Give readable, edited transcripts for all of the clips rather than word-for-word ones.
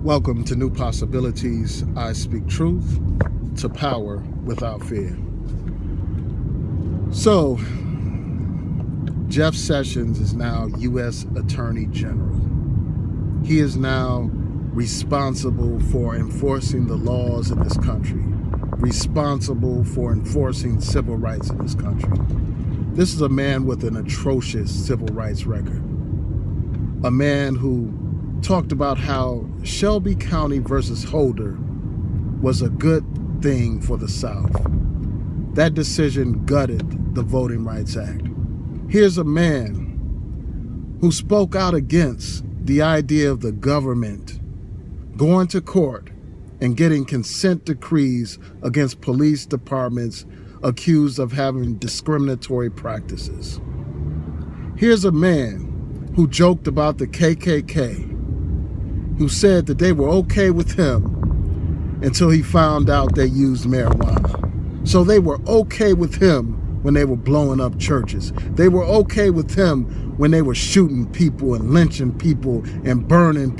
Welcome to New Possibilities. I speak truth to power without fear. So, Jeff Sessions is now U.S. Attorney General. He is now responsible for enforcing the laws in this country, responsible for enforcing civil rights in this country. This is a man with an atrocious civil rights record. A man who talked about how Shelby County versus Holder was a good thing for the South. That decision gutted the Voting Rights Act. Here's a man who spoke out against the idea of the government going to court and getting consent decrees against police departments accused of having discriminatory practices. Here's a man who joked about the KKK, who said that they were okay with him until he found out they used marijuana. So they were okay with him when they were blowing up churches. They were okay with him when they were shooting people and lynching people and burning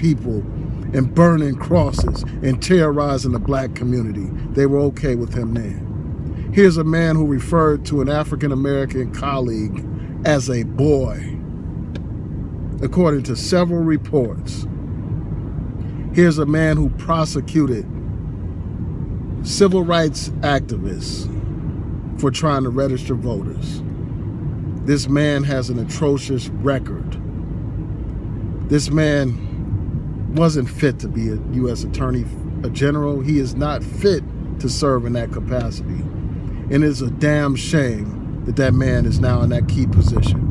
crosses and terrorizing the black community. They were okay with him then. Here's a man who referred to an African-American colleague as a boy, according to several reports. Here's a man who prosecuted civil rights activists for trying to register voters. This man has an atrocious record. This man wasn't fit to be a U.S. Attorney General. He is not fit to serve in that capacity. And it's a damn shame that that man is now in that key position.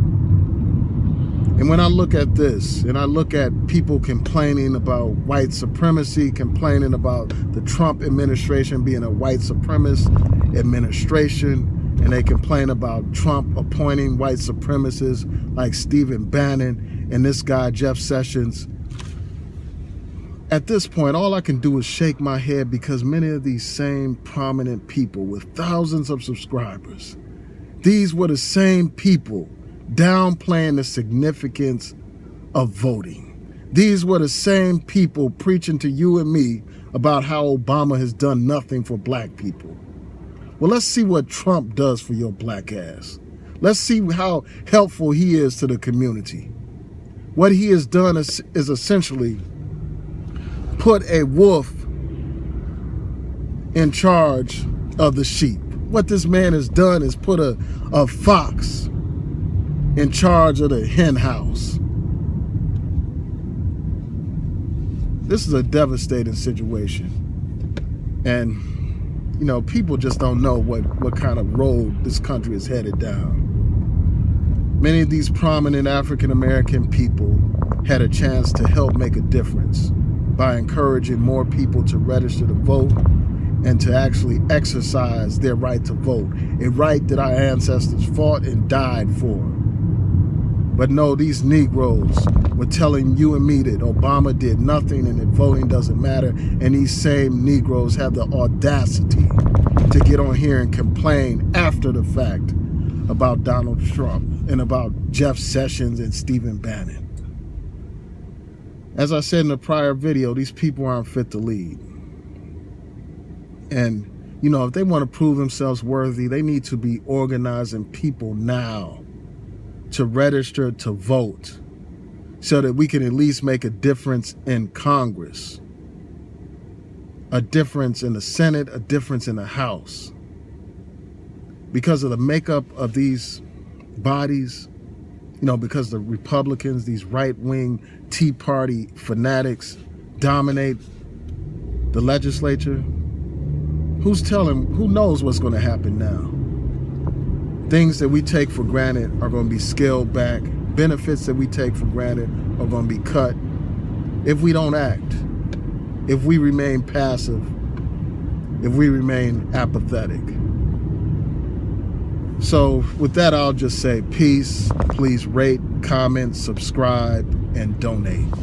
And when I look at this, and I look at people complaining about white supremacy, complaining about the Trump administration being a white supremacist administration, and they complain about Trump appointing white supremacists like Stephen Bannon and this guy, Jeff Sessions, at this point, all I can do is shake my head, because many of these same prominent people with thousands of subscribers, these were the same people downplaying the significance of voting. These were the same people preaching to you and me about how Obama has done nothing for black people. Well, let's see what Trump does for your black ass. Let's see how helpful he is to the community. What he has done is essentially put a wolf in charge of the sheep. What this man has done is put a fox in charge of the hen house. This is a devastating situation. And, you know, people just don't know what kind of road this country is headed down. Many of these prominent African-American people had a chance to help make a difference by encouraging more people to register to vote and to actually exercise their right to vote, a right that our ancestors fought and died for. But no, these Negroes were telling you and me that Obama did nothing and that voting doesn't matter. And these same Negroes have the audacity to get on here and complain after the fact about Donald Trump and about Jeff Sessions and Stephen Bannon. As I said in a prior video, these people aren't fit to lead. And, you know, if they want to prove themselves worthy, they need to be organizing people now to register to vote so that we can at least make a difference in Congress, a difference in the Senate, a difference in the House. Because of the makeup of these bodies, you know, because the Republicans, these right-wing Tea Party fanatics dominate the legislature, who knows what's going to happen now? Things that we take for granted are going to be scaled back. Benefits that we take for granted are going to be cut if we don't act, if we remain passive, if we remain apathetic. So with that, I'll just say peace. Please rate, comment, subscribe, and donate.